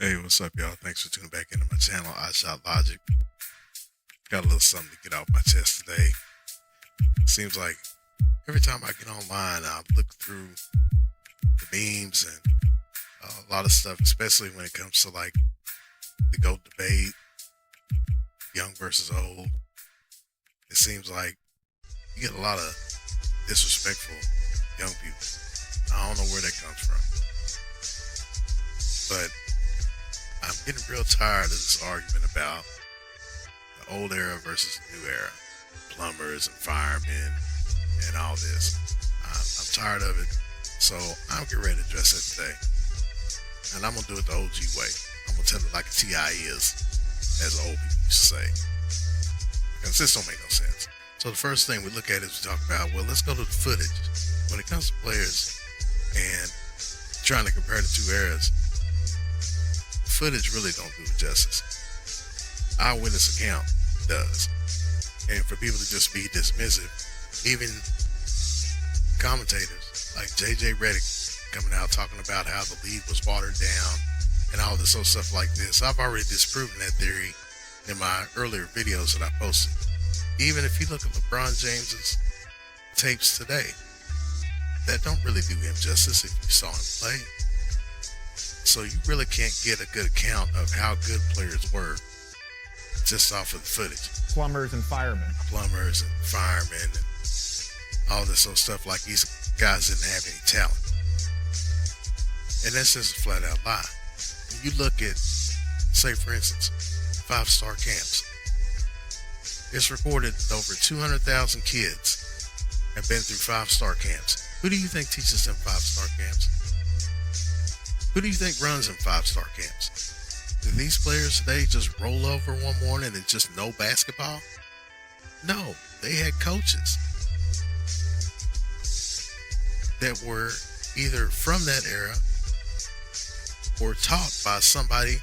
Hey, what's up, y'all? Thanks for tuning back into my channel, I Shot Logic. Got a little something to get off my chest today. Seems like every time I get online, I look through the memes and a lot of stuff, especially when it comes to like the GOAT debate, young versus old. It seems like you get a lot of disrespectful young people. I don't know where that comes from, but I'm getting real tired of this argument about the old era versus the new era, plumbers and firemen and all this. I'm tired of it, so I'm getting ready to address it today. And I'm going to do it the OG way. I'm going to tell it like a TI is, as old people used to say. Because this don't make no sense. So the first thing we look at is we talk about, well, let's go to the footage. When it comes to players and trying to compare the two eras, footage really don't do it justice. Eyewitness account does. And for people to just be dismissive, even commentators like JJ Redick coming out talking about how the league was watered down and all this old stuff like this, I've already disproven that theory in my earlier videos that I posted. Even if you look at LeBron James's tapes today, that don't really do him justice if you saw him play. So you really can't get a good account of how good players were just off of the footage. Plumbers and firemen. Plumbers and firemen and all this old stuff, like these guys didn't have any talent. And that's just a flat out lie. When you look at, say for instance, 5-star camps, it's recorded that over 200,000 kids have been through 5-star camps. Who do you think teaches them 5-star camps? Who do you think runs in 5-star camps? Do these players today just roll over one morning and just know basketball? No, they had coaches that were either from that era or taught by somebody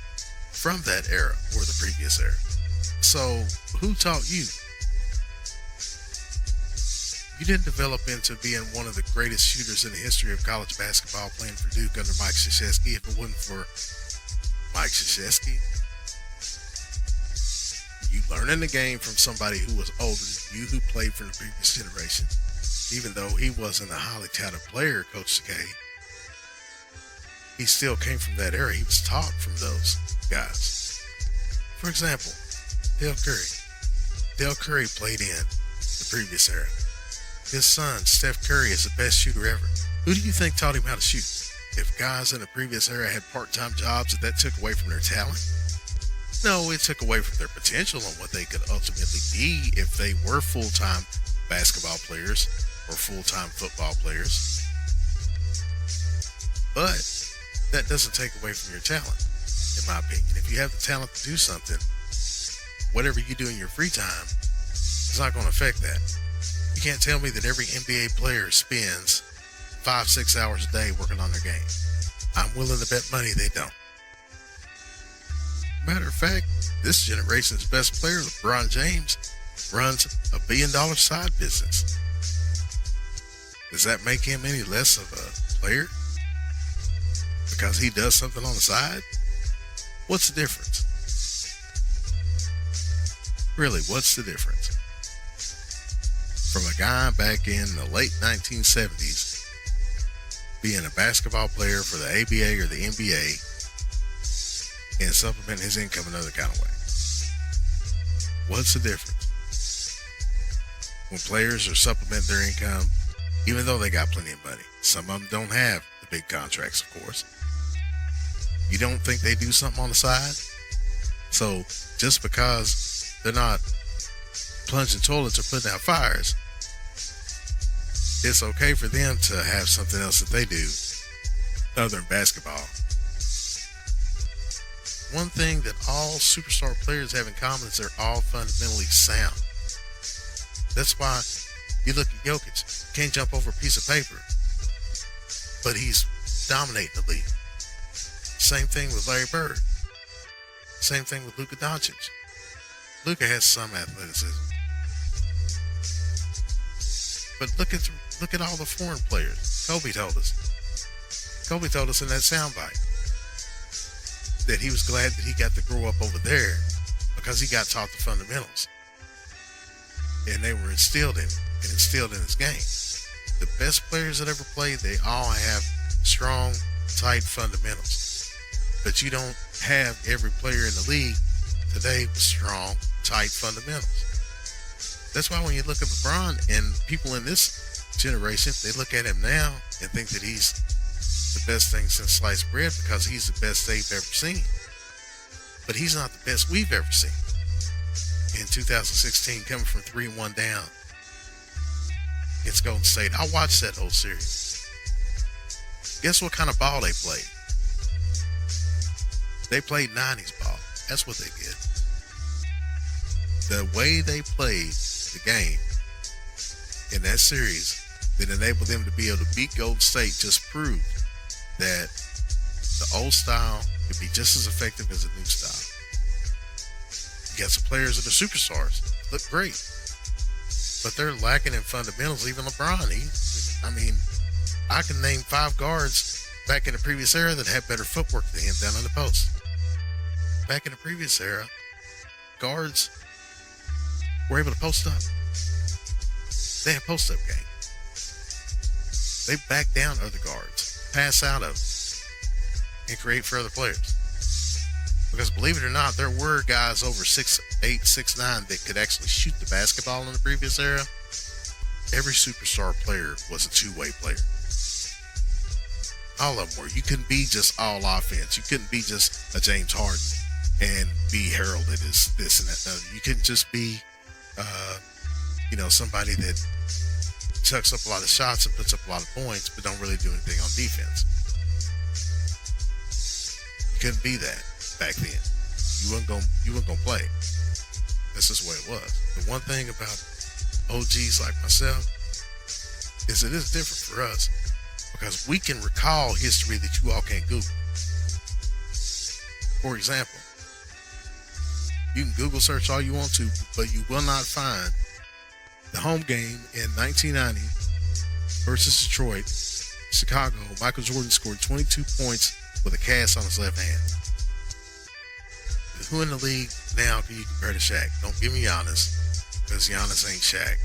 from that era or the previous era. So who taught you? You didn't develop into being one of the greatest shooters in the history of college basketball playing for Duke under Mike Krzyzewski. If it wasn't for Mike Krzyzewski, you learning the game from somebody who was older than you, who played for the previous generation. Even though he wasn't a highly touted player, Coach K, he still came from that era. He was taught from those guys. For example, Dell Curry. Dell Curry played in the previous era. His son, Steph Curry, is the best shooter ever. Who do you think taught him how to shoot? If guys in the previous era had part-time jobs, that took away from their talent? No, it took away from their potential and what they could ultimately be if they were full-time basketball players or full-time football players. But that doesn't take away from your talent, in my opinion. If you have the talent to do something, whatever you do in your free time, it's not going to affect that. You can't tell me that every NBA player spends 5-6 hours a day working on their game. I'm willing to bet money they don't. Matter of fact, this generation's best player, LeBron James, runs a $1 billion side business. Does that make him any less of a player? Because he does something on the side? What's the difference? Really, what's the difference? From a guy back in the late 1970s being a basketball player for the ABA or the NBA and supplement his income another kind of way. What's the difference? When players are supplementing their income, even though they got plenty of money, some of them don't have the big contracts, of course. You don't think they do something on the side? So just because they're not plunging toilets or putting out fires, it's okay for them to have something else that they do other than basketball. One thing that all superstar players have in common is they're all fundamentally sound. That's why you look at Jokic, can't jump over a piece of paper, but he's dominating the league. Same thing with Larry Bird. Same thing with Luka Doncic. Luka has some athleticism. But look at all the foreign players. Kobe told us in that soundbite. that he was glad that he got to grow up over there because he got taught the fundamentals. And they were instilled in him and instilled in his game. The best players that ever played, they all have strong, tight fundamentals. But you don't have every player in the league today with strong, tight fundamentals. That's why when you look at LeBron and people in this generation, they look at him now and think that he's the best thing since sliced bread because he's the best they've ever seen. But he's not the best we've ever seen. In 2016, coming from 3-1 down against Golden State, I watched that whole series. Guess what kind of ball they played? They played 90s ball. That's what they did. The way they played the game in that series that enabled them to be able to beat Golden State just proved that the old style could be just as effective as a new style. You got some players that are superstars, look great, but they're lacking in fundamentals. Even LeBron, I can name 5 guards back in the previous era that had better footwork than him down on the post. Back in the previous era, guards were able to post up. They had post-up game. They back down other guards, pass out of them, and create for other players. Because believe it or not, there were guys over 6'8", 6'9" that could actually shoot the basketball in the previous era. Every superstar player was a two-way player. All of them were. You couldn't be just all offense. You couldn't be just a James Harden and be heralded as this and that. You couldn't just be, somebody that chucks up a lot of shots and puts up a lot of points, but don't really do anything on defense. You couldn't be that back then. You weren't gonna play. That's just the way it was. The one thing about OGs like myself is it is different for us because we can recall history that you all can't Google. For example, you can Google search all you want to, but you will not find the home game in 1990 versus Detroit, Chicago. Michael Jordan scored 22 points with a cast on his left hand. Who in the league now can you compare to Shaq? Don't give me Giannis, because Giannis ain't Shaq.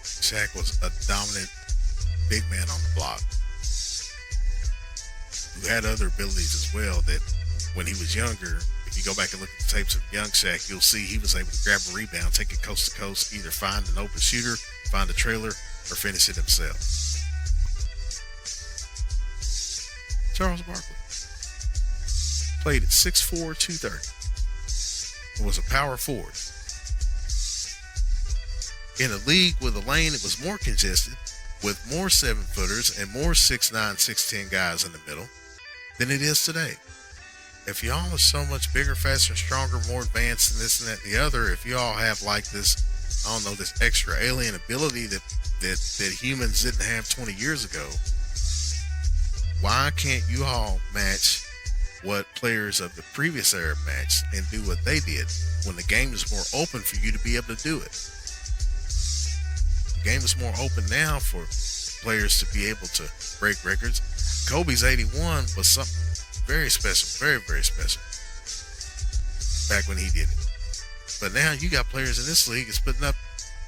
Shaq was a dominant big man on the block who had other abilities as well that when he was younger, if you go back and look at the tapes of young Shaq, you'll see he was able to grab a rebound, take it coast to coast, either find an open shooter, find a trailer, or finish it himself. Charles Barkley played at 6'4", 230. Was a power forward. In a league with a lane that was more congested, with more 7-footers and more 6'9", 6'10" guys in the middle than it is today. If y'all are so much bigger, faster, stronger, more advanced than this and that and the other, if y'all have like this, this extra alien ability that humans didn't have 20 years ago, why can't you all match what players of the previous era matched and do what they did when the game is more open for you to be able to do it? The game is more open now for players to be able to break records. Kobe's 81 was something very special, very, very special back when he did it. But now you got players in this league that's putting up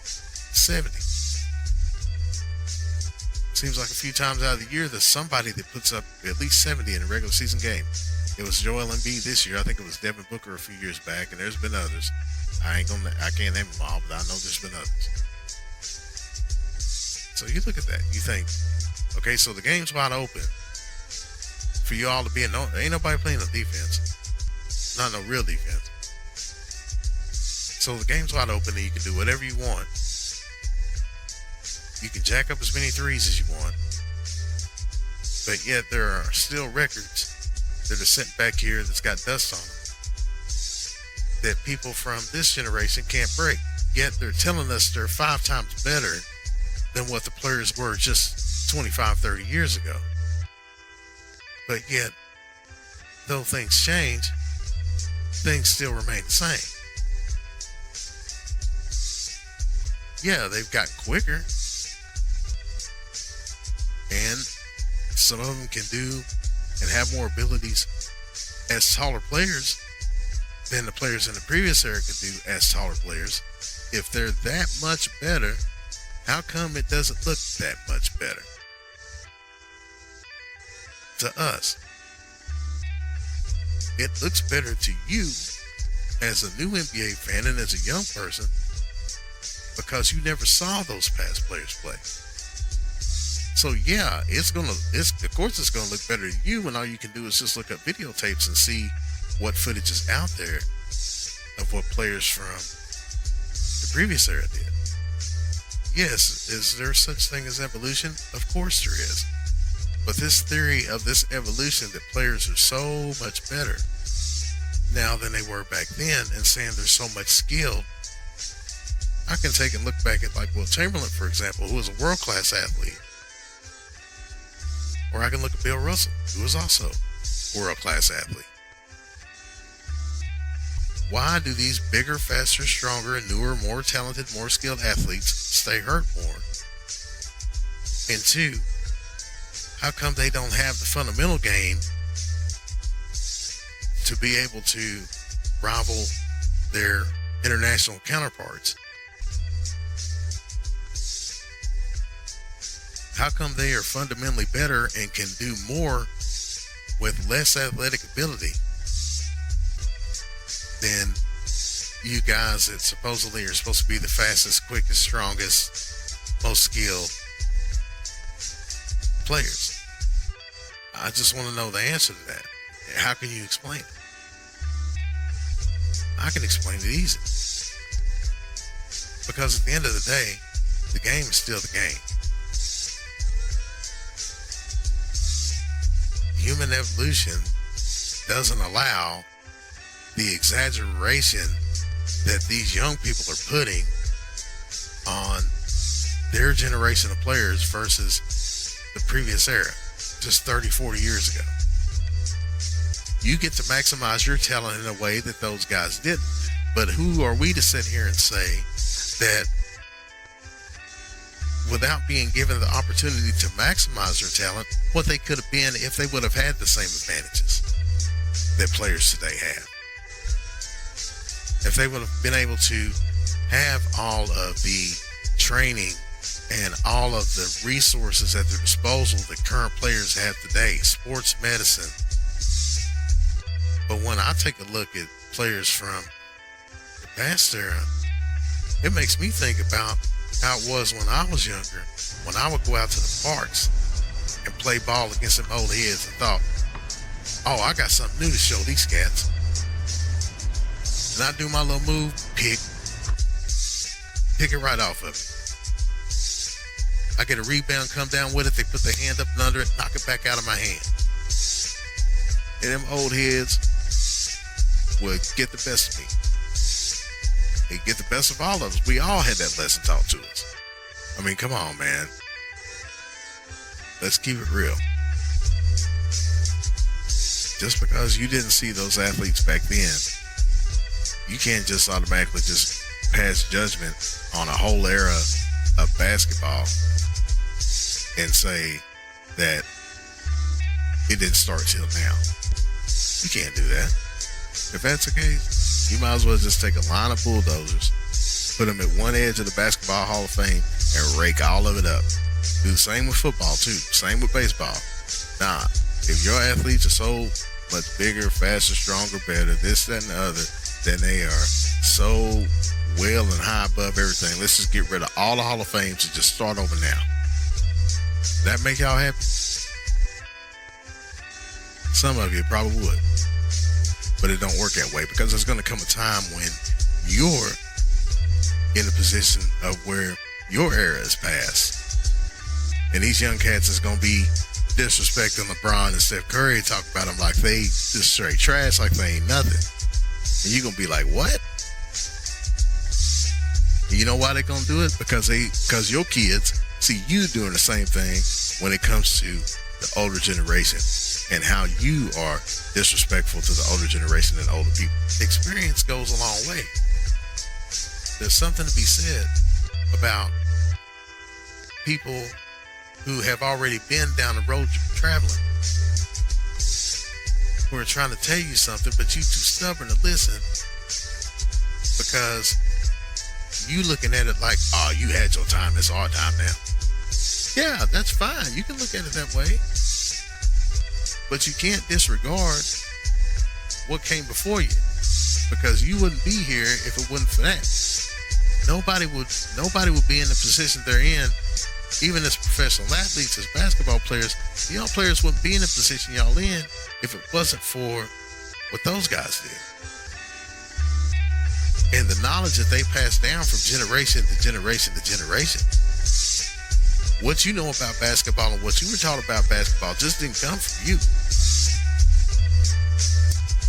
70. Seems like a few times out of the year there's somebody that puts up at least 70 in a regular season game. It was Joel Embiid this year. I think it was Devin Booker a few years back, and there's been others. I can't name them all, but I know there's been others. So you look at that, you think, okay, so the game's wide open for you all to be ain't nobody playing no defense. Not no real defense. So the game's wide open and you can do whatever you want. You can jack up as many threes as you want. But yet there are still records that are sent back here that's got dust on them that people from this generation can't break. Yet they're telling us they're 5 times better than what the players were just 25, 30 years ago. But yet, though things change, things still remain the same. Yeah, they've gotten quicker. And some of them can do and have more abilities as taller players than the players in the previous era could do as taller players. If they're that much better, how come it doesn't look that much better to us? It looks better to you as a new NBA fan and as a young person because you never saw those past players play. So yeah, of course it's gonna look better to you when all you can do is just look up videotapes and see what footage is out there of what players from the previous era did. Yes, is there such thing as evolution? Of course there is. But this theory of this evolution that players are so much better now than they were back then and saying they're so much skilled, I can take and look back at like Will Chamberlain, for example, who was a world-class athlete. Or I can look at Bill Russell, who was also a world-class athlete. Why do these bigger, faster, stronger, and newer, more talented, more skilled athletes stay hurt more? And two, how come they don't have the fundamental game to be able to rival their international counterparts? How come they are fundamentally better and can do more with less athletic ability than you guys that supposedly are supposed to be the fastest, quickest, strongest, most skilled players? I just want to know the answer to that. How can you explain it? I can explain it easy. Because at the end of the day, the game is still the game. Human evolution doesn't allow the exaggeration that these young people are putting on their generation of players versus the previous era, just 30, 40 years ago. You get to maximize your talent in a way that those guys didn't. But who are we to sit here and say that without being given the opportunity to maximize their talent, what they could have been if they would have had the same advantages that players today have? If they would have been able to have all of the training and all of the resources at their disposal that current players have today, sports medicine. But when I take a look at players from the past era, it makes me think about how it was when I was younger, when I would go out to the parks and play ball against them old heads and thought, oh, I got something new to show these cats. And I do my little move, pick it right off of it. I get a rebound, come down with it, they put their hand up and under it, knock it back out of my hand. And them old heads would get the best of me. They get the best of all of us. We all had that lesson taught to us. I mean, come on, man. Let's keep it real. Just because you didn't see those athletes back then, you can't just automatically just pass judgment on a whole era of basketball and say that it didn't start till now. You can't do that. If that's the case, you might as well just take a line of bulldozers, put them at one edge of the Basketball Hall of Fame, and rake all of it up. Do the same with football, too. Same with baseball. Nah, if your athletes are so much bigger, faster, stronger, better, this, that, and the other, then they are so well and high above everything. Let's just get rid of all the Hall of Fames and just start over now. That make y'all happy? Some of you probably would. But it don't work that way, because there's going to come a time when you're in a position of where your era is past. And these young cats is going to be disrespecting LeBron and Steph Curry, talk about them like they just straight trash, like they ain't nothing. And you're going to be like, what? And you know why they're going to do it? Because your kids see you doing the same thing when it comes to the older generation and how you are disrespectful to the older generation and older people. Experience goes a long way. There's something to be said about people who have already been down the road traveling. who are trying to tell you something, but you too stubborn to listen because you looking at it like, oh, you had your time, it's our time now. Yeah, that's fine. You can look at it that way. But you can't disregard what came before you, because you wouldn't be here if it wasn't for that. Nobody would be in the position they're in, even as professional athletes, as basketball players. Y'all players wouldn't be in the position y'all in if it wasn't for what those guys did. And the knowledge that they passed down from generation to generation to generation. What you know about basketball and what you were taught about basketball just didn't come from you.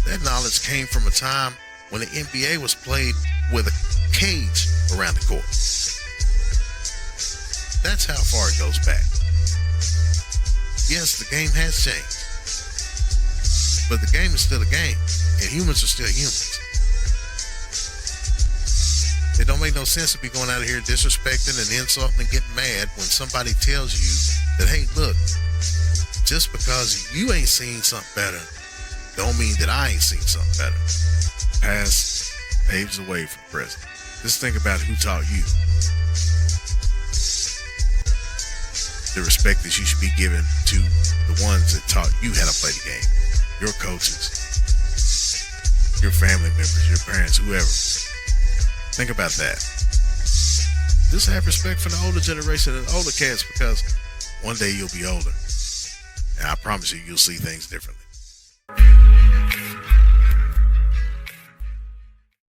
That knowledge came from a time when the NBA was played with a cage around the court. That's how far it goes back. Yes, the game has changed, but the game is still a game, and humans are still humans. It don't make no sense to be going out of here disrespecting and insulting and getting mad when somebody tells you that, hey, look, just because you ain't seen something better don't mean that I ain't seen something better. Past paves the way for the present. Just think about who taught you. The respect that you should be given to the ones that taught you how to play the game. Your coaches, your family members, your parents, whoever. Think about that. Just have respect for the older generation and older cats, because one day you'll be older. And I promise you, you'll see things differently.